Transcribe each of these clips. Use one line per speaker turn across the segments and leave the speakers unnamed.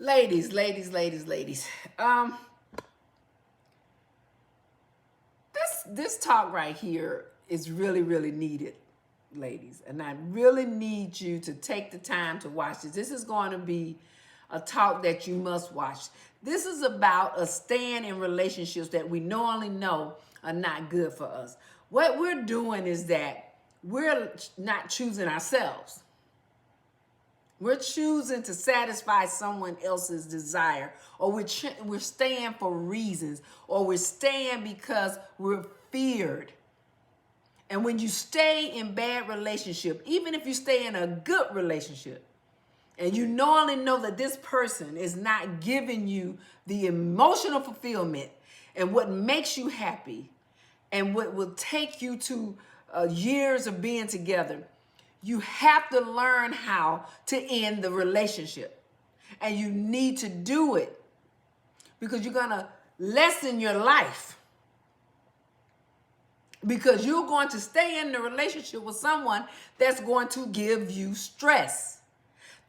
Ladies. Um, this talk right here is really needed, ladies, and I really need you to take the time to watch this. This is going to be a talk that you must watch. This is about us staying in relationships that we normally know are not good for us. What we're doing is that we're not choosing ourselves. We're choosing to satisfy someone else's desire, or we're staying for reasons, or we're staying because we're feared. And when you stay in bad relationship, even if you stay in a good relationship, and you normally know that this person is not giving you the emotional fulfillment and what makes you happy and what will take you to years of being together, you have to learn how to end the relationship. And you need to do it because you're going to lessen your life. Because you're going to stay in the relationship with someone that's going to give you stress.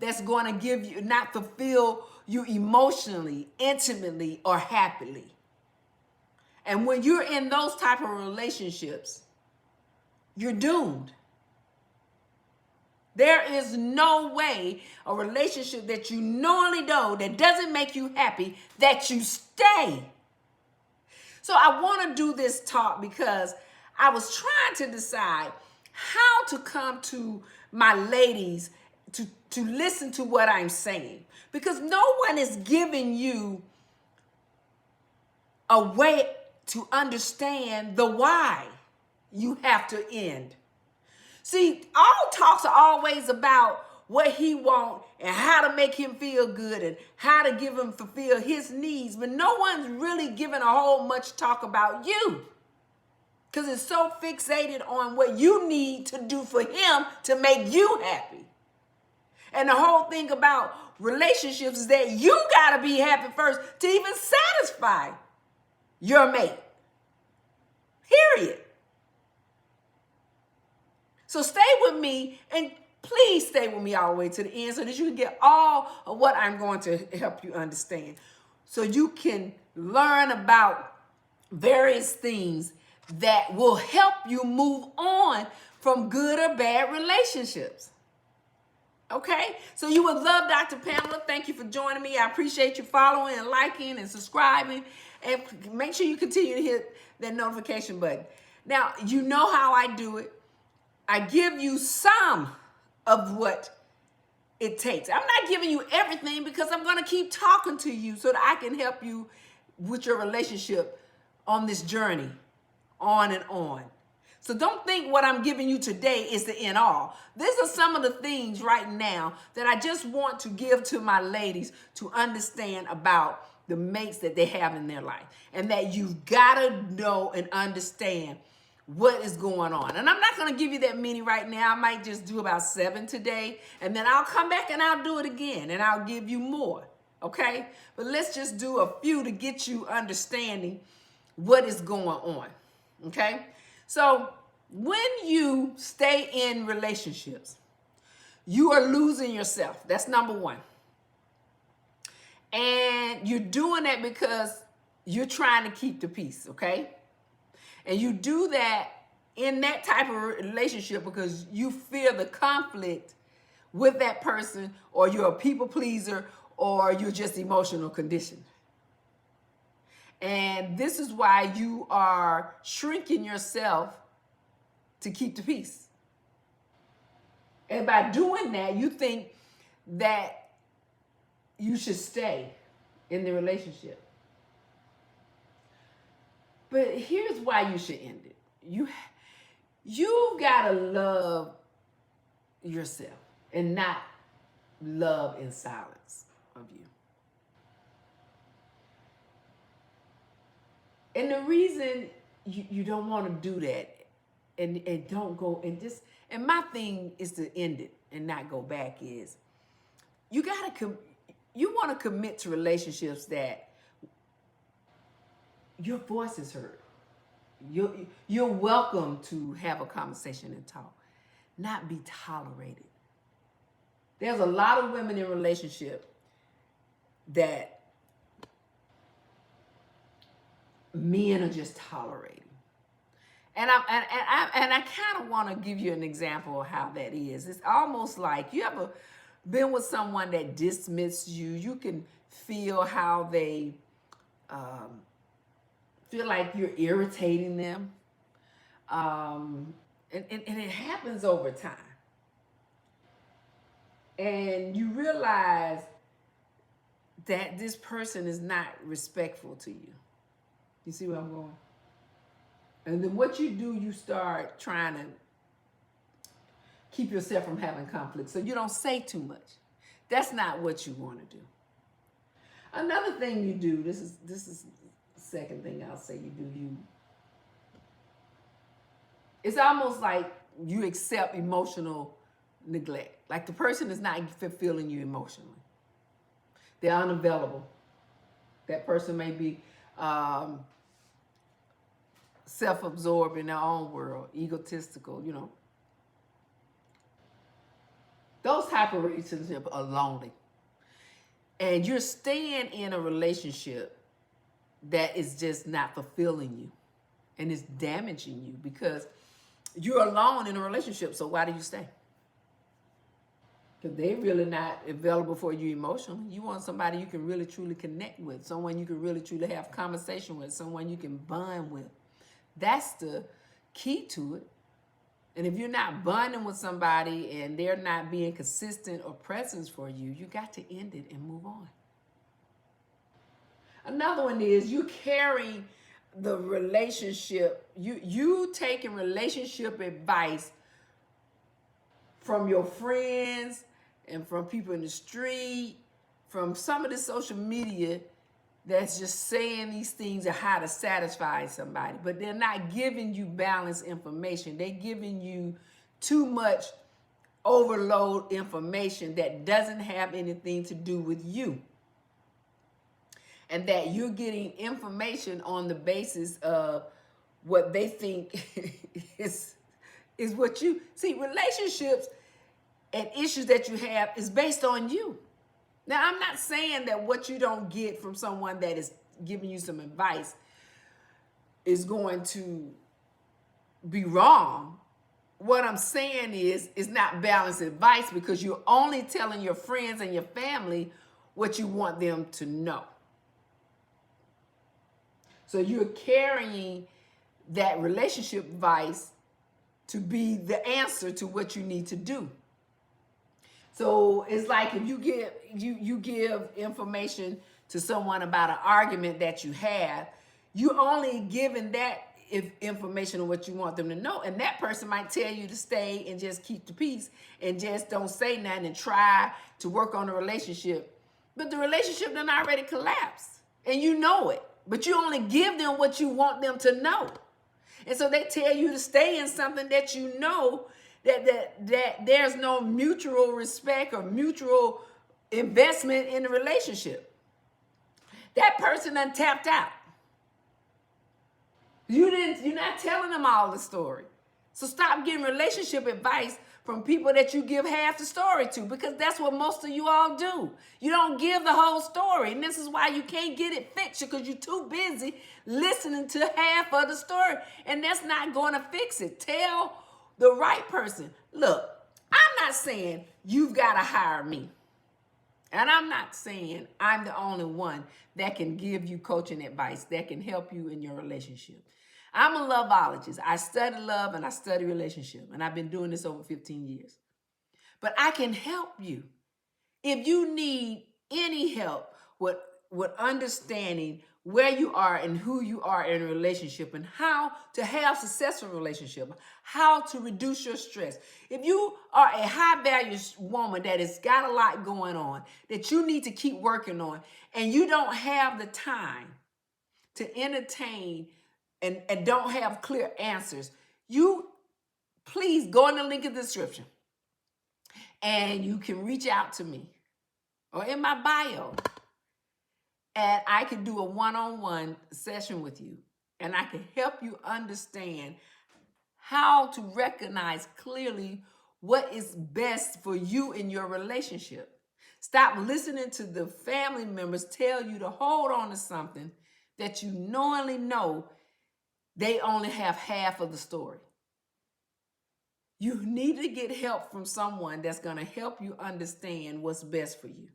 That's going to give you, not fulfill you emotionally, intimately, or happily. And when you're in those type of relationships, you're doomed. There is no way a relationship that you normally know that doesn't make you happy that you stay. So I want to do this talk because I was trying to decide how to come to my ladies to listen to what I'm saying. Because no one is giving you a way to understand the why you have to end. See, all talks are always about what he wants and how to make him feel good and how to give him fulfill his needs, but no one's really giving a whole much talk about you. Because it's so fixated on what you need to do for him to make you happy. And the whole thing about relationships is that you got to be happy first to even satisfy your mate. Period. So stay with me, and please stay with me all the way to the end so that you can get all of what I'm going to help you understand. So you can learn about various things that will help you move on from good or bad relationships. Okay? So you would love Dr. Pamela. Thank you for joining me. I appreciate you following and liking and subscribing. And make sure you continue to hit that notification button. Now, you know how I do it. I give you some of what it takes. I'm not giving you everything because I'm going to keep talking to you so that I can help you with your relationship on this journey, on and on. So don't think what I'm giving you today is the end all. These are some of the things right now that I just want to give to my ladies to understand about the mates that they have in their life. And that you've got to know and understand what is going on. And I'm not going to give you that many right now. I might just do about 7 today. And then I'll come back and I'll do it again. And I'll give you more. Okay? But let's just do a few to get you understanding what is going on. Okay? So when you stay in relationships, you are losing yourself. That's number one. And you're doing that because you're trying to keep the peace, okay? And you do that in that type of relationship because you fear the conflict with that person, or you're a people pleaser, or you're just emotional conditioned. And this is why you are shrinking yourself to keep the peace. And by doing that, you think that you should stay in the relationship. But here's why you should end it. You gotta love yourself and not love in silence of you. And the reason you don't want to do that and don't go and just, and my thing is to end it and not go back, is you want to commit to relationships that your voice is heard. You're welcome to have a conversation and talk, not be tolerated. There's a lot of women in relationship that men are just tolerating. And I kind of want to give you an example of how that is. It's almost like you ever been with someone that dismissed you. You can feel how they feel like you're irritating them. And it happens over time. And you realize that this person is not respectful to you. You see where I'm going? And then what you do, you start trying to keep yourself from having conflict. So you don't say too much. That's not what you want to do. Another thing you do, this is the second thing I'll say you do, it's almost like you accept emotional neglect. Like the person is not fulfilling you emotionally. They're unavailable. That person may be self-absorbed in their own world, egotistical, Those type of relationships are lonely. And you're staying in a relationship that is just not fulfilling you and is damaging you because you're alone in a relationship. So why do you stay? Because they're really not available for you emotionally. You want somebody you can really truly connect with, someone you can really truly have conversation with, someone you can bond with. That's the key to it. And if you're not bonding with somebody and they're not being consistent or present for you, you got to end it and move on. Another one is you carry the relationship, you taking relationship advice from your friends and from people in the street, from some of the social media that's just saying these things of how to satisfy somebody, but they're not giving you balanced information. They're giving you too much overload information that doesn't have anything to do with you. And that you're getting information on the basis of what they think is what you see. Relationships and issues that you have is based on you. Now, I'm not saying that what you don't get from someone that is giving you some advice is going to be wrong. What I'm saying is it's not balanced advice because you're only telling your friends and your family what you want them to know. So you're carrying that relationship advice to be the answer to what you need to do. So it's like if you give information to someone about an argument that you have, you only giving that information on what you want them to know. And that person might tell you to stay and just keep the peace and just don't say nothing and try to work on the relationship. But the relationship done already collapsed and you know it. But you only give them what you want them to know. And so they tell you to stay in something that you know that there's no mutual respect or mutual investment in the relationship. That person done tapped out. You're not telling them all the story. So stop getting relationship advice from people that you give half the story to, because that's what most of you all do. You don't give the whole story. And this is why you can't get it fixed, because you're too busy listening to half of the story. And that's not going to fix it. Tell the right person, look, I'm not saying you've got to hire me. And I'm not saying I'm the only one that can give you coaching advice that can help you in your relationship. I'm a loveologist. I study love and I study relationship. And I've been doing this over 15 years. But I can help you. If you need any help with understanding where you are and who you are in a relationship and how to have a successful relationship, how to reduce your stress. If you are a high value woman that has got a lot going on that you need to keep working on and you don't have the time to entertain and don't have clear answers, you please go in the link in the description and you can reach out to me or in my bio. And I can do a one-on-one session with you. And I can help you understand how to recognize clearly what is best for you in your relationship. Stop listening to the family members tell you to hold on to something that you knowingly know they only have half of the story. You need to get help from someone that's going to help you understand what's best for you.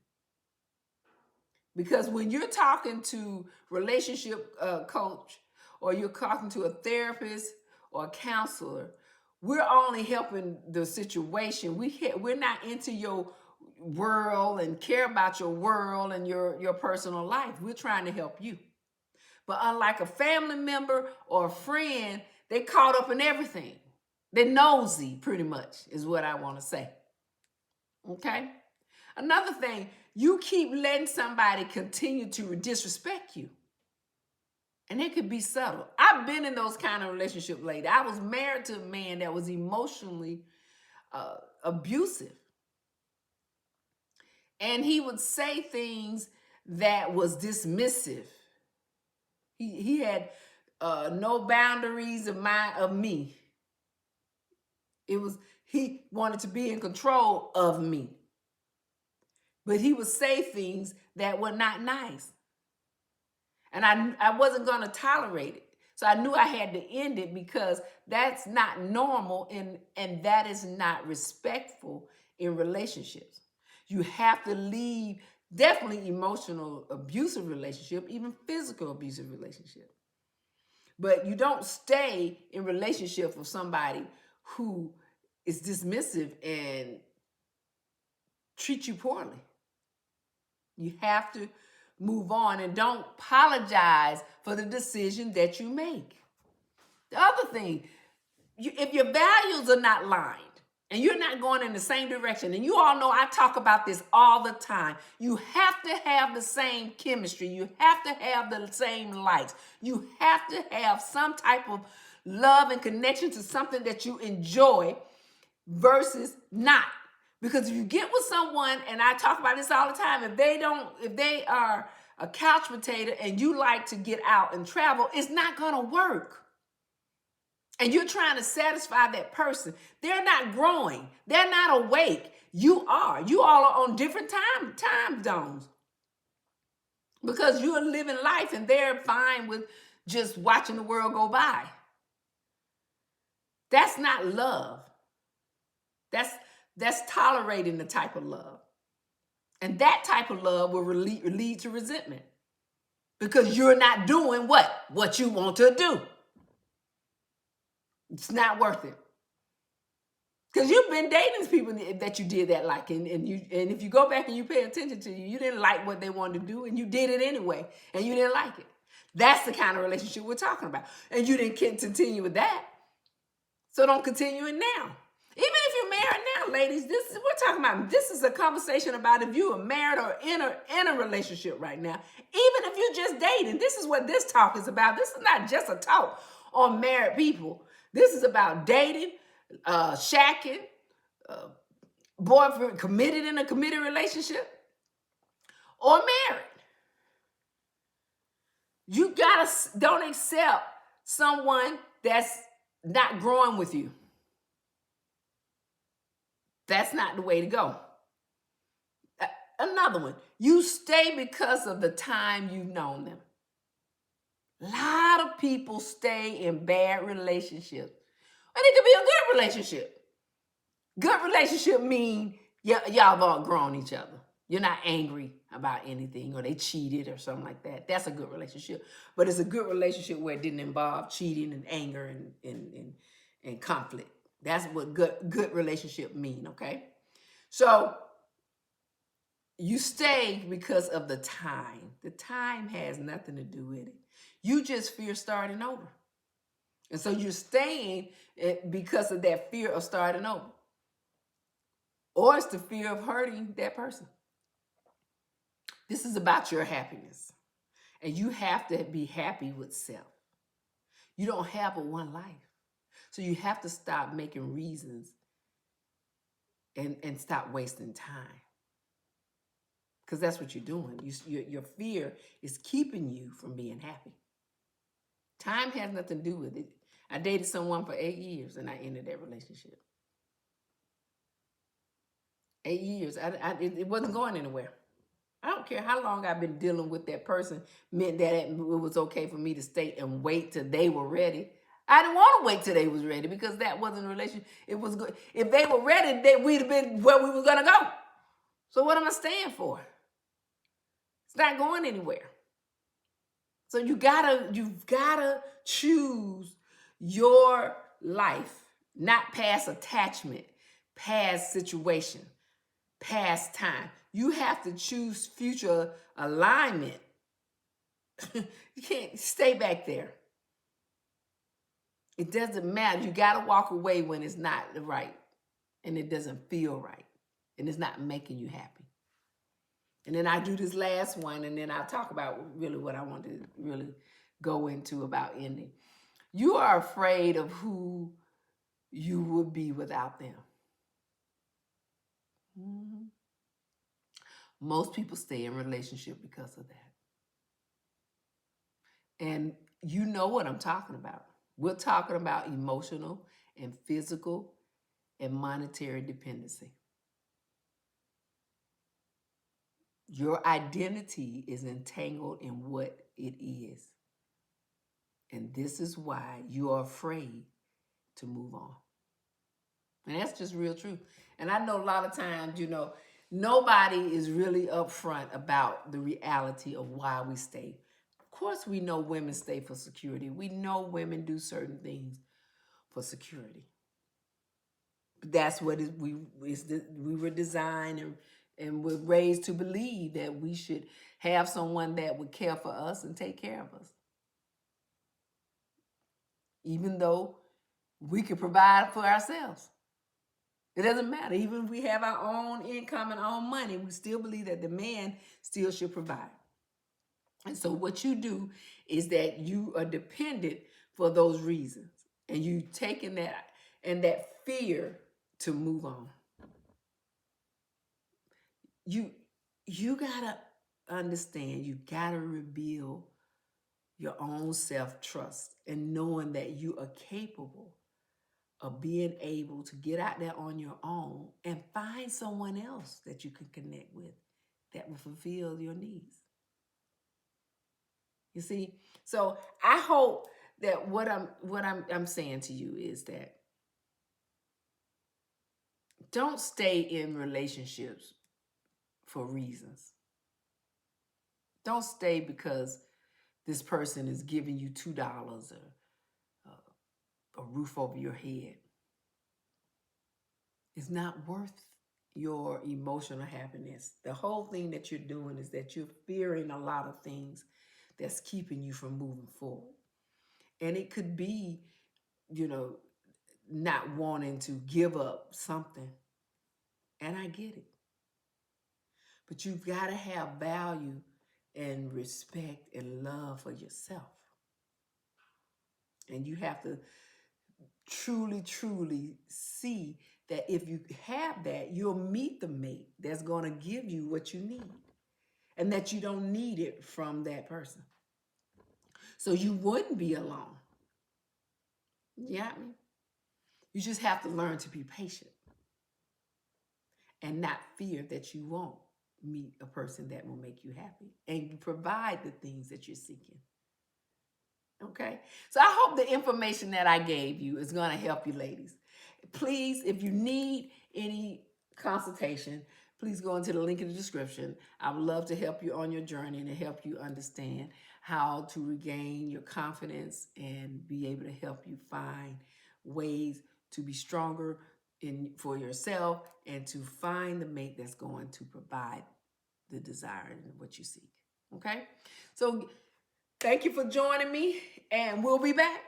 Because when you're talking to relationship coach, or you're talking to a therapist or a counselor, we're only helping the situation. We're not into your world and care about your world and your personal life. We're trying to help you. But unlike a family member or a friend, they caught up in everything. They're nosy, pretty much, is what I want to say. Okay? Another thing, you keep letting somebody continue to disrespect you. And it could be subtle. I've been in those kind of relationships lately. I was married to a man that was emotionally abusive. And he would say things that was dismissive. He had no boundaries of me. He wanted to be in control of me. But he would say things that were not nice. And I wasn't going to tolerate it. So I knew I had to end it, because that's not normal, and that is not respectful in relationships. You have to leave definitely emotional abusive relationship, even physical abusive relationship. But you don't stay in relationship with somebody who is dismissive and treat you poorly. You have to move on, and don't apologize for the decision that you make. The other thing, if your values are not aligned and you're not going in the same direction, and you all know I talk about this all the time, you have to have the same chemistry. You have to have the same likes. You have to have some type of love and connection to something that you enjoy versus not. Because if you get with someone, and I talk about this all the time, if they are a couch potato and you like to get out and travel, it's not going to work. And you're trying to satisfy that person. They're not growing. They're not awake. You are. You all are on different time zones. Because you're living life and they're fine with just watching the world go by. That's not love. That's tolerating the type of love. And that type of love will lead to resentment. Because you're not doing what you want to do. It's not worth it. Because you've been dating people that you did that like. And if you go back and you pay attention to you didn't like what they wanted to do, and you did it anyway, and you didn't like it. That's the kind of relationship we're talking about. And you didn't continue with that. So don't continue it now. Even if you're married now, ladies, we're talking about, this is a conversation about if you are married or in a relationship right now. Even if you're just dating, this is what this talk is about. This is not just a talk on married people. This is about dating, shacking, boyfriend committed in a committed relationship, or married. You don't accept someone that's not growing with you. That's not the way to go. Another one, you stay because of the time you've known them. A lot of people stay in bad relationships. And it could be a good relationship. Good relationship mean y'all have outgrown each other. You're not angry about anything, or they cheated or something like that. That's a good relationship. But it's a good relationship where it didn't involve cheating and anger and conflict. That's what good relationship mean, okay? So you stay because of the time. The time has nothing to do with it. You just fear starting over. And so you're staying because of that fear of starting over. Or it's the fear of hurting that person. This is about your happiness. And you have to be happy with self. You don't have but one life. So you have to stop making reasons and stop wasting time. Because that's what you're doing. Your fear is keeping you from being happy. Time has nothing to do with it. I dated someone for 8 years and I ended that relationship. 8 years. It wasn't going anywhere. I don't care how long I've been dealing with that person, meant that it was okay for me to stay and wait till they were ready. I didn't want to wait till they was ready because that wasn't a relationship. It was good. If they were ready, we'd have been where we were going to go. So what am I staying for? It's not going anywhere. So you've gotta choose your life, not past attachment, past situation, past time. You have to choose future alignment. You can't stay back there. It doesn't matter. You got to walk away when it's not right and it doesn't feel right and it's not making you happy. And then I do this last one and then I'll talk about really what I want to really go into about ending. You are afraid of who you would be without them. Mm-hmm. Most people stay in relationship because of that. And you know what I'm talking about. We're talking about emotional and physical and monetary dependency. Your identity is entangled in what it is. And this is why you are afraid to move on. And that's just real truth. And I know a lot of times, nobody is really upfront about the reality of why we stay. Of course, we know women stay for security. We know women do certain things for security. But that's what we were designed and were raised to believe, that we should have someone that would care for us and take care of us. Even though we could provide for ourselves. It doesn't matter. Even if we have our own income and our own money, we still believe that the man still should provide. And so what you do is that you are dependent for those reasons. And you taking that and that fear to move on. You gotta understand, you gotta rebuild your own self-trust and knowing that you are capable of being able to get out there on your own and find someone else that you can connect with that will fulfill your needs. You see? So I hope that what I'm saying to you is that don't stay in relationships for reasons. Don't stay because this person is giving you $2 or a roof over your head. It's not worth your emotional happiness. The whole thing that you're doing is that you're fearing a lot of things that's keeping you from moving forward. And it could be, not wanting to give up something. And I get it. But you've got to have value and respect and love for yourself. And you have to truly, truly see that if you have that, you'll meet the mate that's going to give you what you need and that you don't need it from that person. So you wouldn't be alone. You got me? You just have to learn to be patient and not fear that you won't meet a person that will make you happy and provide the things that you're seeking. Okay? So I hope the information that I gave you is going to help you, ladies. Please, if you need any consultation, please go into the link in the description. I would love to help you on your journey and to help you understand how to regain your confidence and be able to help you find ways to be stronger for yourself and to find the mate that's going to provide the desire and what you seek. Okay? So thank you for joining me, and we'll be back.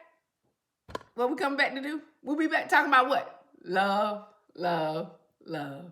What we coming back to do? We'll be back talking about what? Love, love, love.